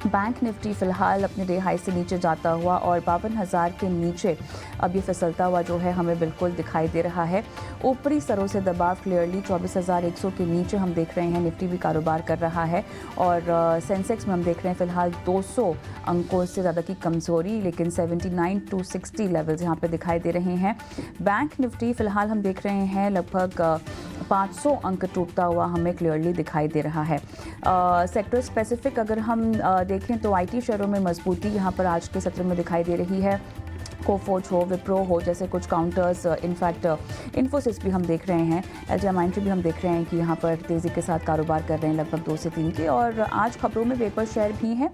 Bank Nifty फिलहाल अपने day high से नीचे जाता हुआ और 52,000 के नीचे अब ये फिसलता हुआ जो है हमें बिल्कुल दिखाई दे रहा है। ऊपरी स्तरों से दबाव क्लियरली 24,100 के नीचे हम देख रहे हैं। निफ्टी भी कारोबार कर रहा है और सेंसेक्स में हम देख रहे हैं फिलहाल 200 अंकों से ज़्यादा की कमज़ोरी, लेकिन 79,260 लेवल्स यहाँ पे दिखाई दे रहे हैं। बैंक निफ्टी फिलहाल हम देख रहे हैं लगभग 500 अंक टूटता हुआ हमें क्लियरली दिखाई दे रहा है। सेक्टर स्पेसिफिक अगर हम देखें तो आईटी शेयरों में मजबूती यहाँ पर आज के सत्र में दिखाई दे रही है। कोफोर्ज हो, विप्रो हो जैसे कुछ काउंटर्स, इनफैक्ट इन्फोसिस भी हम देख रहे हैं, एलटीआई भी हम देख रहे हैं कि यहाँ पर तेज़ी के साथ कारोबार कर रहे हैं लगभग 2 से 3 के। और आज खबरों में पेपर शेयर भी हैं।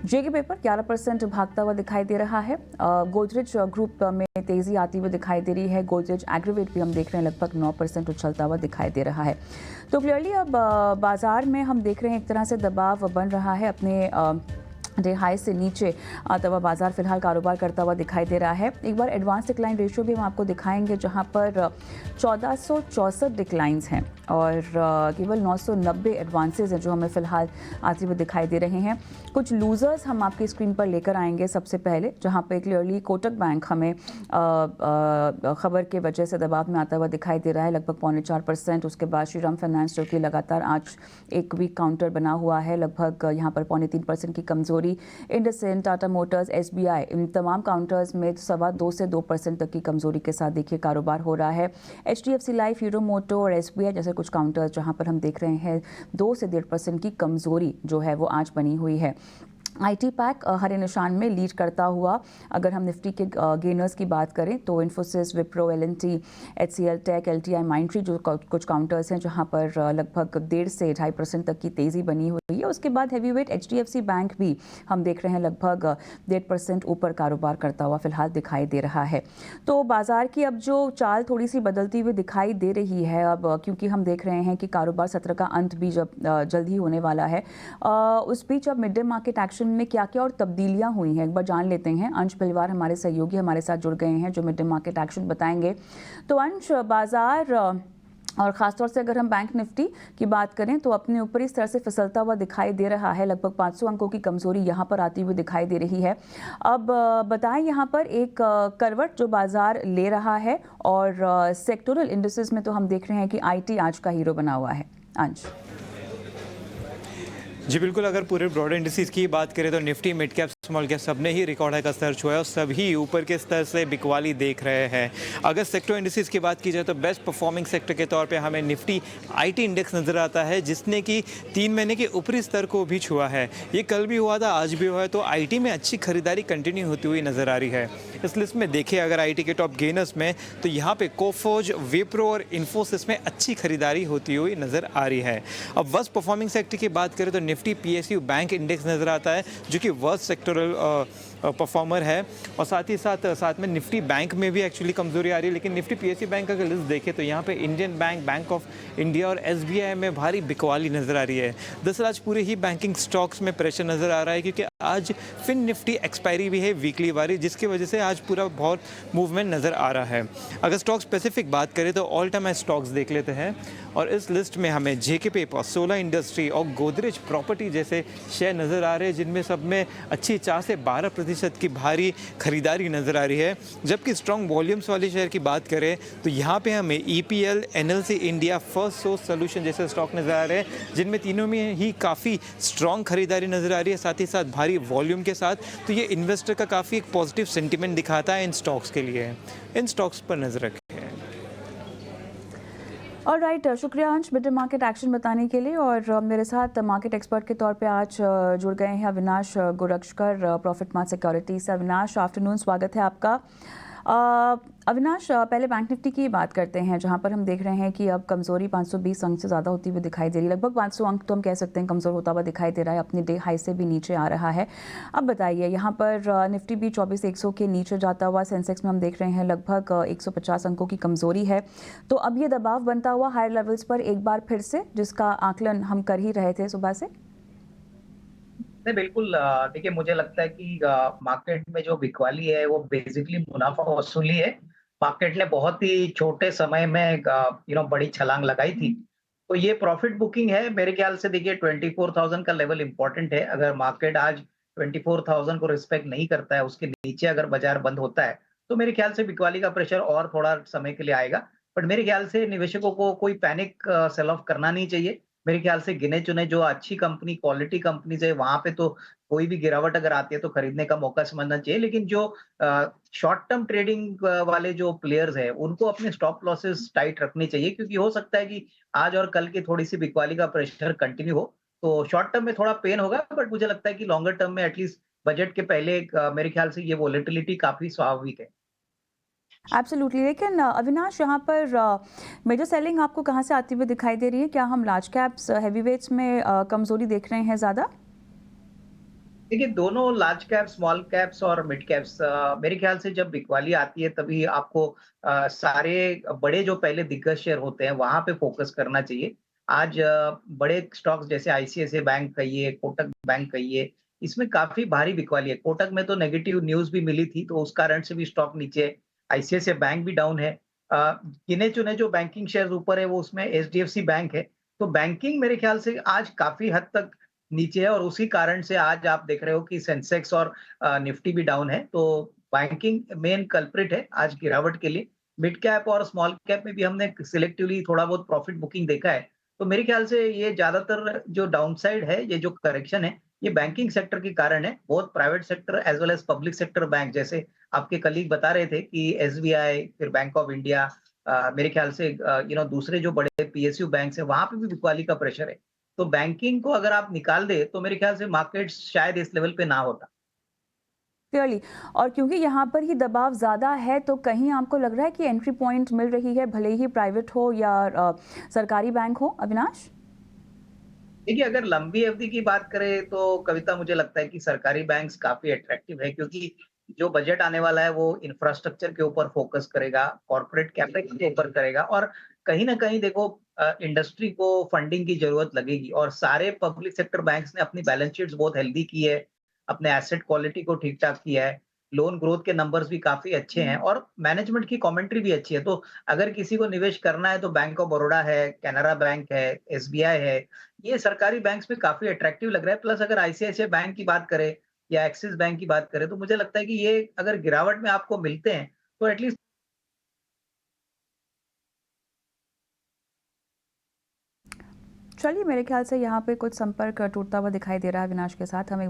जेके पेपर 11% भागता हुआ दिखाई दे रहा है। गोदरेज ग्रुप में तेज़ी आती हुई दिखाई दे रही है। गोदरेज एग्रीवेट भी हम देख रहे हैं लगभग 9% उछलता हुआ दिखाई दे रहा है। तो क्लियरली अब बाजार में हम देख रहे हैं एक तरह से दबाव बन रहा है। अपने डे हाई से नीचे आता हुआ बाजार फिलहाल कारोबार करता हुआ दिखाई दे रहा है। एक बार एडवांस डिक्लाइन रेशियो भी हम आपको दिखाएंगे, जहां पर 1464 डिक्लाइंस हैं और केवल 990 एडवांसेज हैं जो हमें फिलहाल आते हुए दिखाई दे रहे हैं। कुछ लूजर्स हम आपकी स्क्रीन पर लेकर आएंगे सबसे पहले, जहां पे क्लियरली कोटक बैंक हमें खबर के वजह से दबाव में आता हुआ दिखाई दे रहा है लगभग 4.25%। उसके बाद श्रीराम फाइनेंस जो कि लगातार आज एक वीक काउंटर बना हुआ है, लगभग यहाँ पर 3.25% की कमजोरी। इंडसइंड, टाटा मोटर्स, एसबीआई, इन तमाम काउंटर्स में 2.25 से 2% तक की कमजोरी के साथ देखिए कारोबार हो रहा है। एचडीएफसी लाइफ, हीरो मोटो और एसबीआई जैसे कुछ काउंटर्स जहां पर हम देख रहे हैं 2 से 1.5% की कमजोरी जो है वो आज बनी हुई है। आईटी पैक हरे निशान में लीड करता हुआ, अगर हम निफ्टी के गेनर्स की बात करें तो इन्फोसिस, विप्रो, एलएनटी, एचसीएल टेक, एलटीआई, माइंट्री जो कुछ काउंटर्स हैं जहां पर लगभग 1.5 से 2.5% तक की तेज़ी बनी हुई है। उसके बाद हैवीवेट एचडीएफसी बैंक भी हम देख रहे हैं लगभग 1.5% ऊपर कारोबार करता हुआ फिलहाल दिखाई दे रहा है। तो बाजार की अब जो चाल थोड़ी सी बदलती हुई दिखाई दे रही है अब, क्योंकि हम देख रहे हैं कि कारोबार सत्र का अंत भी जब जल्द ही होने वाला है। उस बीच अब मिड डे मार्केट एक्शन में क्या क्या और तब्दीलियां हुई हैं एक बार जान लेते हैं। अंश परिवार हमारे सहयोगी हमारे साथ जुड़ गए हैं जो मिड डे मार्केट एक्शन बताएंगे। तो अंश, बाजार और ख़ासतौर से अगर हम बैंक निफ्टी की बात करें तो अपने ऊपरी स्तर से फिसलता हुआ दिखाई दे रहा है। लगभग 500 अंकों की कमजोरी यहाँ पर आती हुई दिखाई दे रही है। अब बताएं यहाँ पर एक करवट जो बाजार ले रहा है और सेक्टोरल इंडिसेस में तो हम देख रहे हैं कि आईटी आज का हीरो बना हुआ है। अंश जी बिल्कुल, अगर पूरे ब्रॉड इंडिसेस की बात करें तो Nifty, mid cap, small cap सब ने ही रिकॉर्ड हाई का स्तर छुआ है और सभी ऊपर के स्तर से बिकवाली देख रहे हैं। अगर सेक्टर इंडिसेस की बात की जाए तो बेस्ट परफॉर्मिंग सेक्टर के तौर पे हमें निफ्टी आईटी इंडेक्स नज़र आता है, जिसने कि 3 महीने के ऊपरी स्तर को भी छुआ है। ये कल भी हुआ था, आज भी हुआ है, तो आईटी में अच्छी खरीदारी कंटिन्यू होती हुई नज़र आ रही है। इस लिस्ट में देखें अगर आईटी के टॉप गेनर्स में तो यहाँ पे कोफोर्ज, विप्रो और इन्फोसिस में अच्छी खरीदारी होती हुई नज़र आ रही है। अब वर्स्ट परफॉर्मिंग सेक्टर की बात करें तो निफ्टी पीएसयू बैंक इंडेक्स नज़र आता है जो कि वर्स्ट सेक्टरल परफॉर्मर है और साथ ही साथ में निफ्टी बैंक में भी एक्चुअली कमजोरी आ रही है। लेकिन निफ्टी पीएसयू बैंक अगर लिस्ट देखें तो यहाँ पे Indian bank, bank of India और एसबीआई में भारी बिकवाली नज़र आ रही है। दरअसल आज पूरे ही बैंकिंग स्टॉक्स में प्रेशर नज़र आ रहा है क्योंकि आज फिन निफ्टी एक्सपायरी भी है वीकली वाली, जिसकी वजह से आज पूरा बहुत मूवमेंट नज़र आ रहा है। अगर स्टॉक स्पेसिफिक बात करें तो ऑल टाइम हाई स्टॉक्स देख लेते हैं और इस लिस्ट में हमें जेके पेपर, सोलर इंडस्ट्री और गोदरेज प्रॉपर्टी जैसे शेयर नज़र आ रहे हैं, जिनमें सब में अच्छी 4 से 12% की भारी खरीदारी नज़र आ रही है। जबकि स्ट्रॉन्ग वॉल्यूम्स वाले शेयर की बात करें तो यहाँ पे हमें EPL, NLC India, first source solution जैसे स्टॉक नज़र आ रहे हैं, जिनमें तीनों में ही काफ़ी स्ट्रॉन्ग खरीदारी नज़र आ रही है, साथ ही साथ भारी वॉल्यूम के साथ। तो ये इन्वेस्टर का काफ़ी एक पॉजिटिव सेंटिमेंट दिखाता है इन स्टॉक्स के लिए। इन स्टॉक्स पर नज़र रखें। और राइट, शुक्रिया अंश मिड डे मार्केट एक्शन बताने के लिए। और मेरे साथ मार्केट एक्सपर्ट के तौर पे आज जुड़ गए हैं Avinash Gorakshakar, Profit Mart Security से। अविनाश, आफ्टरनून, स्वागत है आपका। अविनाश, पहले बैंक निफ्टी की बात करते हैं जहां पर हम देख रहे हैं कि अब कमजोरी 520 अंक से ज़्यादा होती हुई दिखाई दे रही है। लगभग 500 अंक तो हम कह सकते हैं कमज़ोर होता हुआ दिखाई दे रहा है, अपने डे हाई से भी नीचे आ रहा है। अब बताइए, यहाँ पर निफ्टी भी 24,100 के नीचे जाता हुआ, सेंसेक्स में हम देख रहे हैं लगभग 150 अंकों की कमज़ोरी है। तो अब ये दबाव बनता हुआ हायर लेवल्स पर एक बार फिर से, जिसका आकलन हम कर ही रहे थे सुबह से। नहीं, बिल्कुल। देखिए, मुझे लगता है कि मार्केट में जो बिकवाली है वो बेसिकली मुनाफा वसूली है। मार्केट ने बहुत ही छोटे समय में बड़ी छलांग लगाई थी। तो ये प्रॉफिट बुकिंग है मेरे ख्याल से। देखिए, 24,000 का लेवल इंपॉर्टेंट है। अगर मार्केट आज 24,000 को रिस्पेक्ट नहीं करता है, उसके नीचे अगर बाजार बंद होता है, तो मेरे ख्याल से बिकवाली का प्रेशर और थोड़ा समय के लिए आएगा। बट मेरे ख्याल से निवेशकों को कोई पैनिक सेल ऑफ करना नहीं चाहिए। मेरे ख्याल से गिने-चुने जो अच्छी कंपनी, क्वालिटी कंपनीज़ है, वहाँ पे तो कोई भी गिरावट अगर आती है तो खरीदने का मौका समझना चाहिए। लेकिन जो शॉर्ट टर्म ट्रेडिंग वाले जो प्लेयर्स हैं, उनको अपने स्टॉप लॉसेस टाइट रखने चाहिए क्योंकि हो सकता है कि आज और कल की थोड़ी-सी बिकवाली का प्रेशर कंटिन्यू हो। तो शॉर्ट टर्म में थोड़ा पेन होगा बट मुझे लगता है कि लॉन्गर टर्म में एटलीस्ट बजट के पहले मेरे ख्याल से ये वोलेटिलिटी काफ़ी स्वाभाविक है। एब्सोल्युटली, लेकिन अविनाश, यहाँ पर मेजर सेलिंग आपको कहाँ से आती हुई दिखाई दे रही है? क्या हम लार्ज कैप्स, हैवीवेट्स में कमजोरी देख रहे हैं ज़्यादा? देखिए, दोनों लार्ज कैप, स्मॉल कैप्स और मिड कैप्स मेरे ख्याल से जब बिकवाली आती है तभी आपको सारे बड़े जो पहले दिग्गज शेयर होते हैं वहां पे फोकस करना चाहिए। आज बड़े स्टॉक्स जैसे आईसीआईसीआई बैंक कहिए, कोटक बैंक कहिए, इसमें काफी भारी बिकवाली है। कोटक में तो नेगेटिव न्यूज भी मिली थी तो उस कारण से भी स्टॉक नीचे है। आईसीआईसीआई बैंक भी डाउन है। गिने चुने जो बैंकिंग शेयर ऊपर है वो उसमें एचडीएफसी बैंक है। तो बैंकिंग मेरे ख्याल से आज काफी हद तक नीचे है और उसी कारण से आज आप देख रहे हो कि सेंसेक्स और निफ्टी भी डाउन है। तो बैंकिंग मेन कल्प्रिट है आज गिरावट के लिए। मिड कैप और स्मॉल कैप में भी हमने सिलेक्टिवली थोड़ा बहुत प्रॉफिट बुकिंग देखा है। तो मेरे ख्याल से ये ज्यादातर जो डाउनसाइड है, ये जो करेक्शन है, ये बैंकिंग सेक्टर के कारण है। Both private sector as well as public sector bank, जैसे आपके कलीग बता रहे थे कि एसबीआई, फिर बैंक ऑफ इंडिया, मेरे ख्याल से दूसरे जो बड़े पीएसयू बैंक है वहां पे भी बिकवाली का प्रेशर है। तो बैंकिंग को अगर आप निकाल दें, तो मेरे ख्याल से मार्केट शायद इस लेवल पे ना होता। क्लियरली। और क्योंकि यहाँ पर ही दबाव ज़्यादा है, तो कहीं आपको लग रहा है कि एंट्री पॉइंट मिल रही है, भले ही प्राइवेट हो या सरकारी बैंक हो, अविनाश? देखिए, अगर लंबी अवधि की बात करें तो कविता मुझे लगता है कि सरकारी बैंक्स काफ़ी अट्रैक्टिव है क्योंकि जो बजट आने वाला है वो इंफ्रास्ट्रक्चर के ऊपर फ़ोकस करेगा, कॉर्पोरेट कैपेक्स के ऊपर करेगा और कहीं न कहीं देखो इंडस्ट्री को फंडिंग की ज़रूरत लगेगी और सारे पब्लिक सेक्टर बैंक्स ने अपनी बैलेंस शीट्स बहुत हेल्दी की है, अपने एसेट क्वालिटी को ठीक-ठाक किया है, लोन ग्रोथ के नंबर्स भी काफ़ी अच्छे हैं और मैनेजमेंट की कमेंट्री भी अच्छी है। तो अगर किसी को निवेश करना है तो बैंक ऑफ बड़ौदा है, कैनरा बैंक है, एसबीआई है, ये सरकारी बैंक्स में काफ़ी अट्रैक्टिव लग रहा है। प्लस अगर आईसीआईसीआई बैंक की बात करें या एक्सिस बैंक की बात करें, तो मुझे लगता है कि ये अगर गिरावट में आपको मिलते हैं, तो एटलीस्ट चलिए, मेरे ख्याल से यहाँ पे कुछ संपर्क टूटता हुआ दिखाई दे रहा है अविनाश के साथ। हम एक